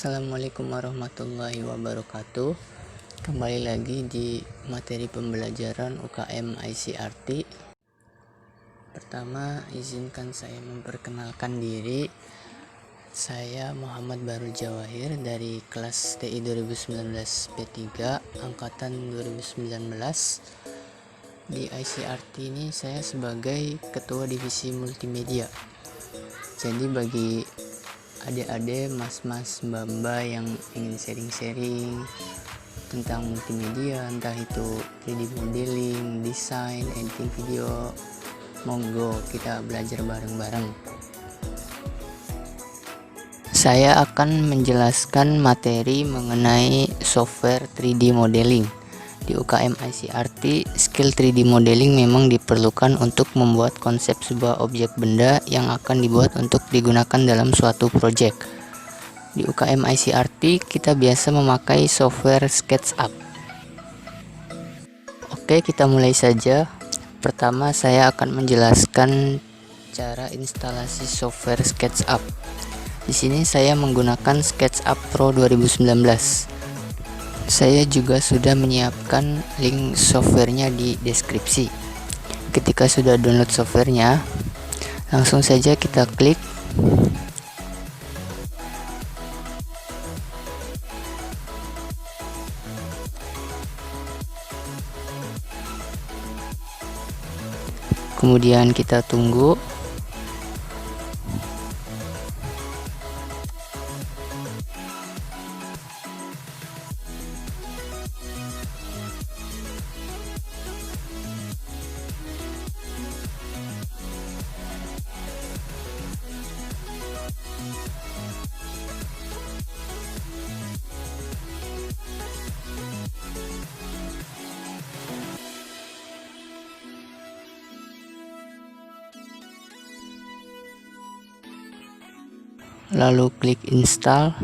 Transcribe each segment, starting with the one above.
Assalamualaikum warahmatullahi wabarakatuh. Kembali lagi di materi pembelajaran UKM ICRT. Pertama, izinkan saya memperkenalkan diri. Saya Muhammad Barul Jawahir dari kelas TI 2019 P3 angkatan 2019. Di ICRT ini saya sebagai ketua divisi multimedia. Jadi bagi adik-adik, mas-mas, mbak-mbak yang ingin sharing-sharing tentang multimedia, entah itu 3D modeling, desain, editing video, monggo kita belajar bareng-bareng. Saya akan menjelaskan materi mengenai software 3D modeling. Di UKM ICRT, skill 3D modeling memang diperlukan untuk membuat konsep sebuah objek benda yang akan dibuat untuk digunakan dalam suatu proyek. Di UKM ICRT, kita biasa memakai software SketchUp. Oke, kita mulai saja. Pertama, saya akan menjelaskan cara instalasi software SketchUp. Di sini saya menggunakan SketchUp Pro 2019. Saya juga sudah menyiapkan link softwarenya di deskripsi. Ketika sudah download softwarenya, langsung saja kita klik. Kemudian kita tunggu. Lalu klik install.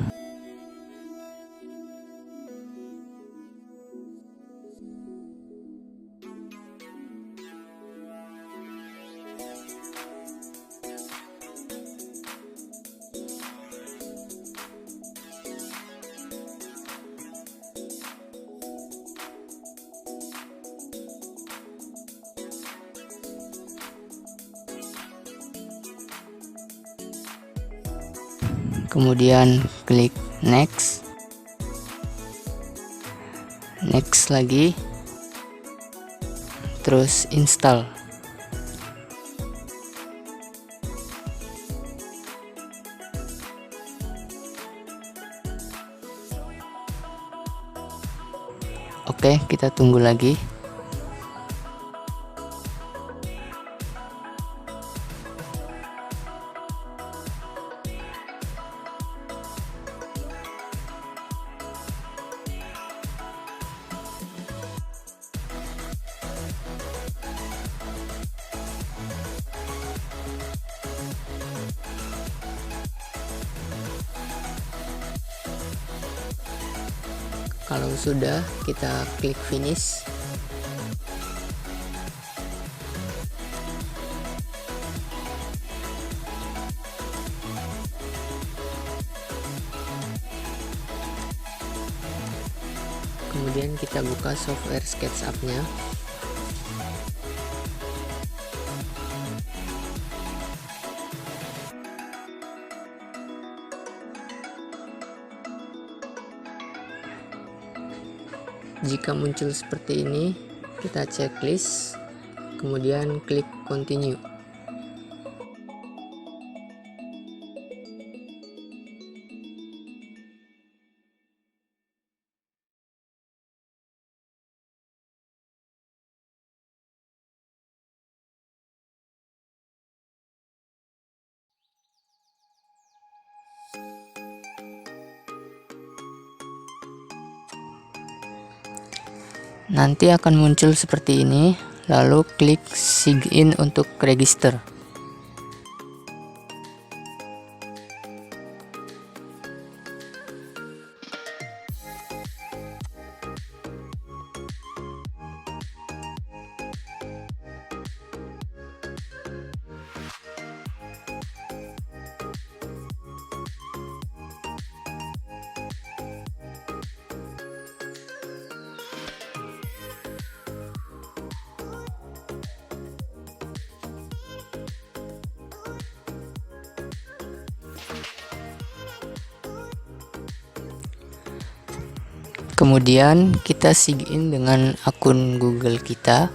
Kemudian klik next lagi, terus install. Oke, kita tunggu lagi. Kalau sudah, kita klik finish. Kemudian kita buka software SketchUp-nya. Jika muncul seperti ini, kita checklist, kemudian klik continue. Nanti akan muncul seperti ini, lalu klik sign in untuk register. Kemudian kita sign dengan akun Google kita.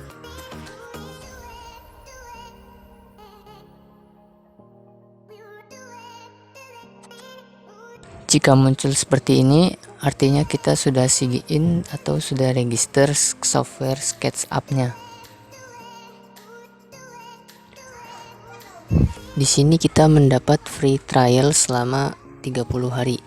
Jika muncul seperti ini, artinya kita sudah sign in atau sudah register software SketchUp-nya. Di sini kita mendapat free trial selama 30 hari.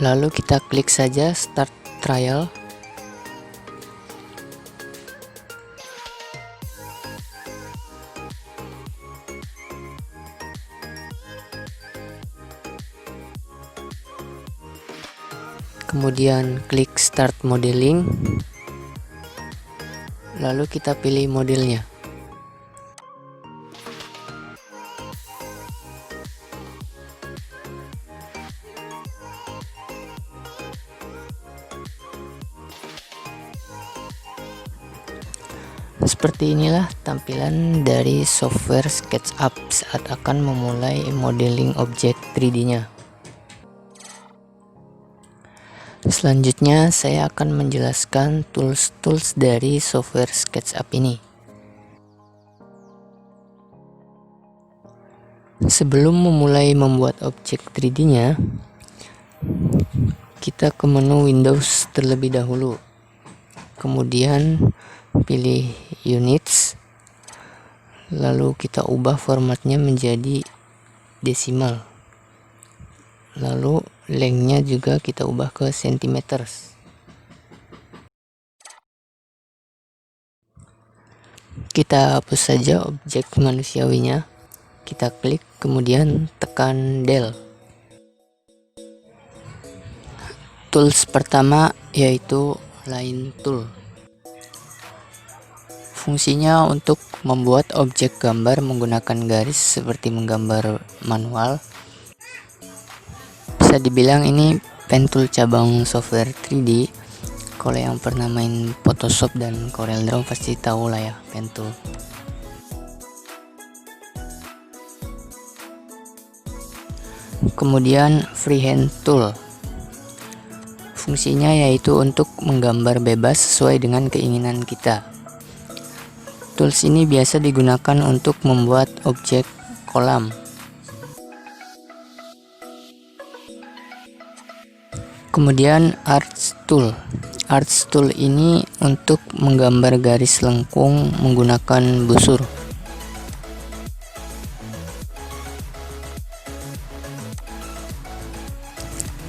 Lalu kita klik saja start trial. Kemudian klik start modeling. Lalu kita pilih modelnya. Seperti inilah tampilan dari software SketchUp saat akan memulai modeling objek 3D-nya. Selanjutnya saya akan menjelaskan tools-tools dari software SketchUp ini. Sebelum memulai membuat objek 3D-nya, kita ke menu Windows terlebih dahulu. Kemudian pilih Units. Lalu kita ubah formatnya menjadi desimal. Lalu lengthnya juga kita ubah ke centimeters. Kita hapus saja objek manusiawinya. Kita klik, kemudian tekan Del. Tools pertama yaitu Line Tool. Fungsinya untuk membuat objek gambar menggunakan garis seperti menggambar manual. Bisa dibilang ini pen tool cabang software 3D. Kalau yang pernah main Photoshop dan CorelDRAW pasti tahu lah ya pen tool. Kemudian freehand tool. Fungsinya yaitu untuk menggambar bebas sesuai dengan keinginan kita. Tools ini biasa digunakan untuk membuat objek kolam. Kemudian Arch Tool. Arch Tool ini untuk menggambar garis lengkung menggunakan busur.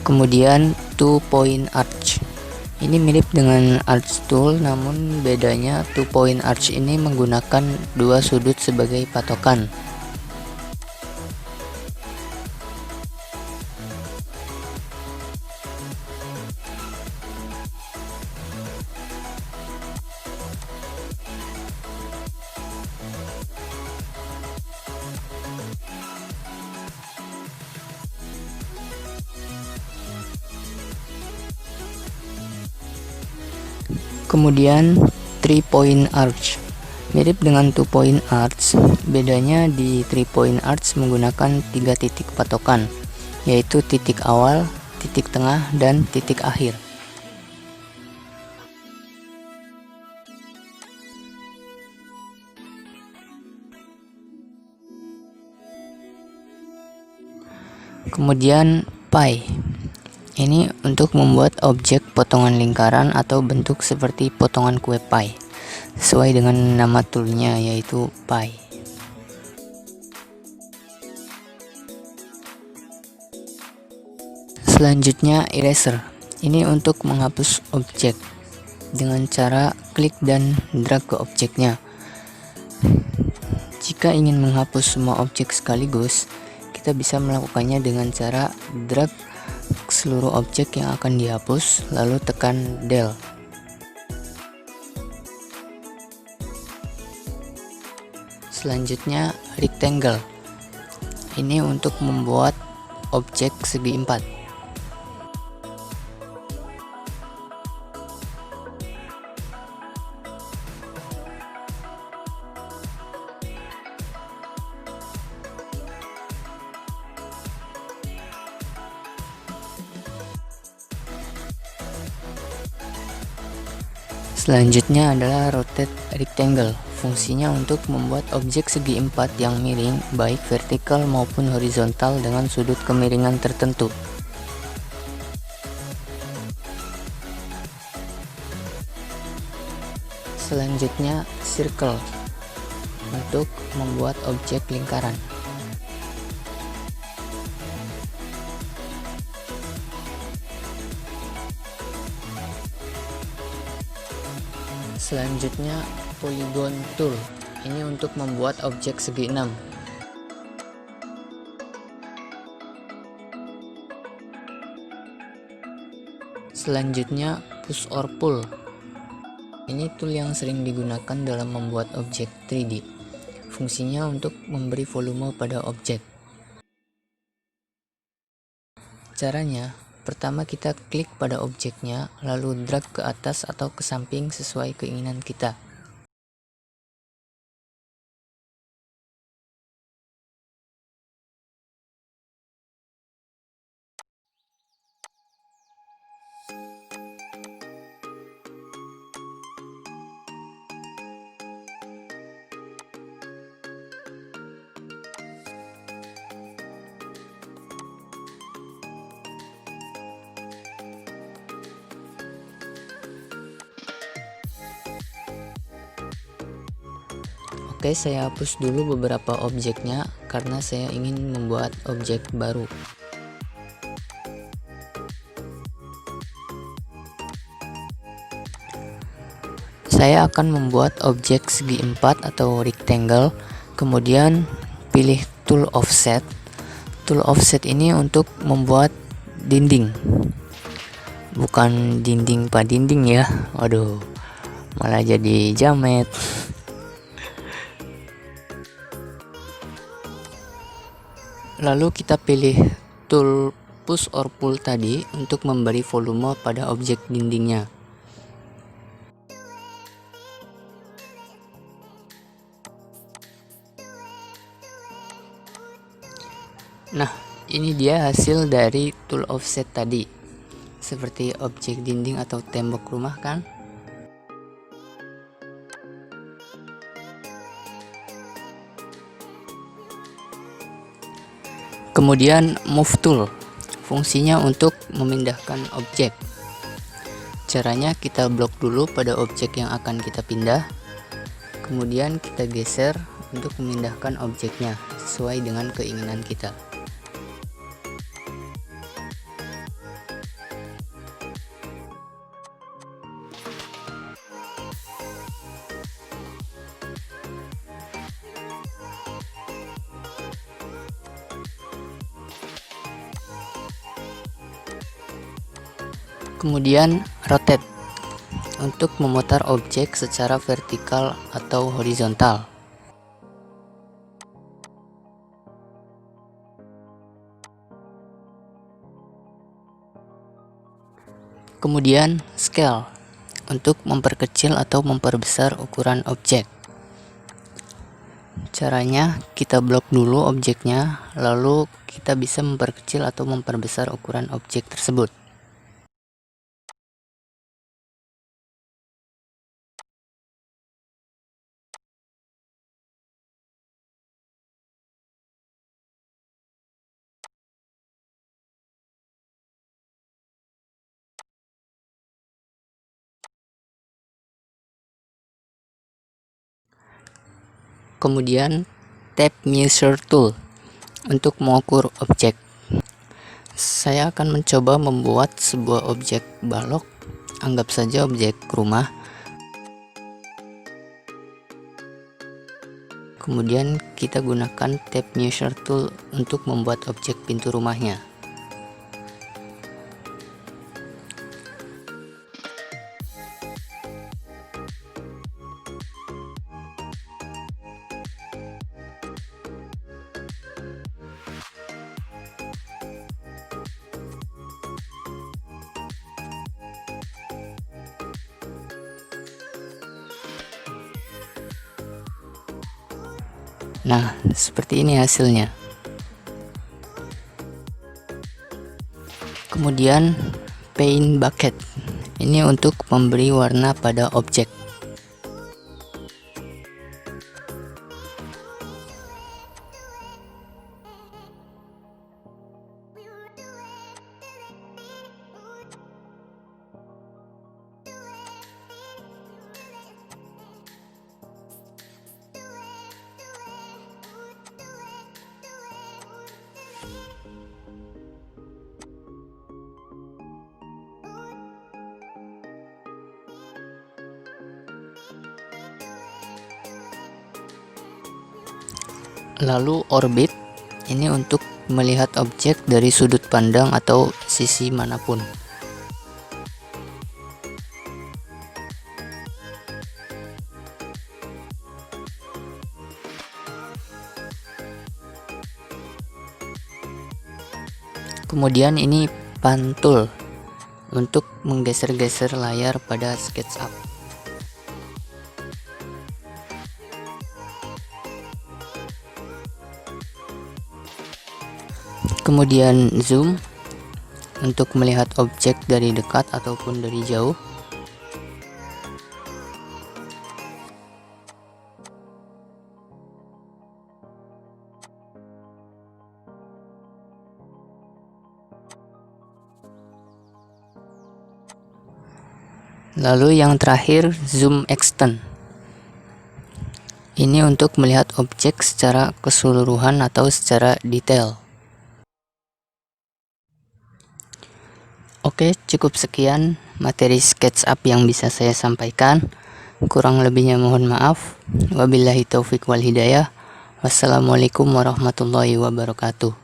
Kemudian Two Point Arch. Ini mirip dengan Arch Tool, namun bedanya Two Point Arch ini menggunakan dua sudut sebagai patokan. Kemudian 3 Point Arch. Mirip dengan 2 Point Arch, bedanya di 3 Point Arch menggunakan 3 titik patokan, yaitu titik awal, titik tengah, dan titik akhir. Kemudian pie. Ini untuk membuat objek potongan lingkaran atau bentuk seperti potongan kue pie, sesuai dengan nama toolnya yaitu pie. Selanjutnya eraser. Ini untuk menghapus objek dengan cara klik dan drag ke objeknya. Jika ingin menghapus semua objek sekaligus, kita bisa melakukannya dengan cara drag seluruh objek yang akan dihapus, lalu tekan Del. Selanjutnya rectangle. Ini untuk membuat objek segi 4. Selanjutnya adalah rotate rectangle. Fungsinya untuk membuat objek segi empat yang miring, baik vertikal maupun horizontal dengan sudut kemiringan tertentu. Selanjutnya circle, untuk membuat objek lingkaran. Selanjutnya polygon tool, ini untuk membuat objek segi 6. Selanjutnya push or pull, ini tool yang sering digunakan dalam membuat objek 3D. Fungsinya untuk memberi volume pada objek. Caranya, pertama kita klik pada objeknya, lalu drag ke atas atau ke samping sesuai keinginan kita. Oke, saya hapus dulu beberapa objeknya karena saya ingin membuat objek baru. Saya akan membuat objek segi 4 atau rectangle, kemudian pilih tool offset. Tool offset ini untuk membuat dinding, bukan dinding pak dinding ya. Waduh, malah jadi jamet. Lalu kita pilih tool push or pull tadi untuk memberi volume pada objek dindingnya. Nah, ini dia hasil dari tool offset tadi. Seperti objek dinding atau tembok rumah kan? Kemudian move tool, fungsinya untuk memindahkan objek. Caranya kita blok dulu pada objek yang akan kita pindah, kemudian kita geser untuk memindahkan objeknya sesuai dengan keinginan kita. Kemudian rotate, untuk memutar objek secara vertikal atau horizontal. Kemudian scale, untuk memperkecil atau memperbesar ukuran objek. Caranya kita blok dulu objeknya, lalu kita bisa memperkecil atau memperbesar ukuran objek tersebut. Kemudian tape measure tool, untuk mengukur objek. Saya akan mencoba membuat sebuah objek balok, anggap saja objek rumah. Kemudian kita gunakan tape measure tool untuk membuat objek pintu rumahnya. Nah, seperti ini hasilnya. Kemudian paint bucket, Ini untuk memberi warna pada objek. Lalu orbit, ini untuk melihat objek dari sudut pandang atau sisi manapun. Kemudian ini pantul untuk menggeser-geser layar pada SketchUp. Kemudian zoom untuk melihat objek dari dekat ataupun dari jauh. Lalu yang terakhir, zoom extend. Ini untuk melihat objek secara keseluruhan atau secara detail. Oke, cukup sekian materi SketchUp yang bisa saya sampaikan. Kurang lebihnya mohon maaf. Wabillahi taufik wal hidayah. Wassalamualaikum warahmatullahi wabarakatuh.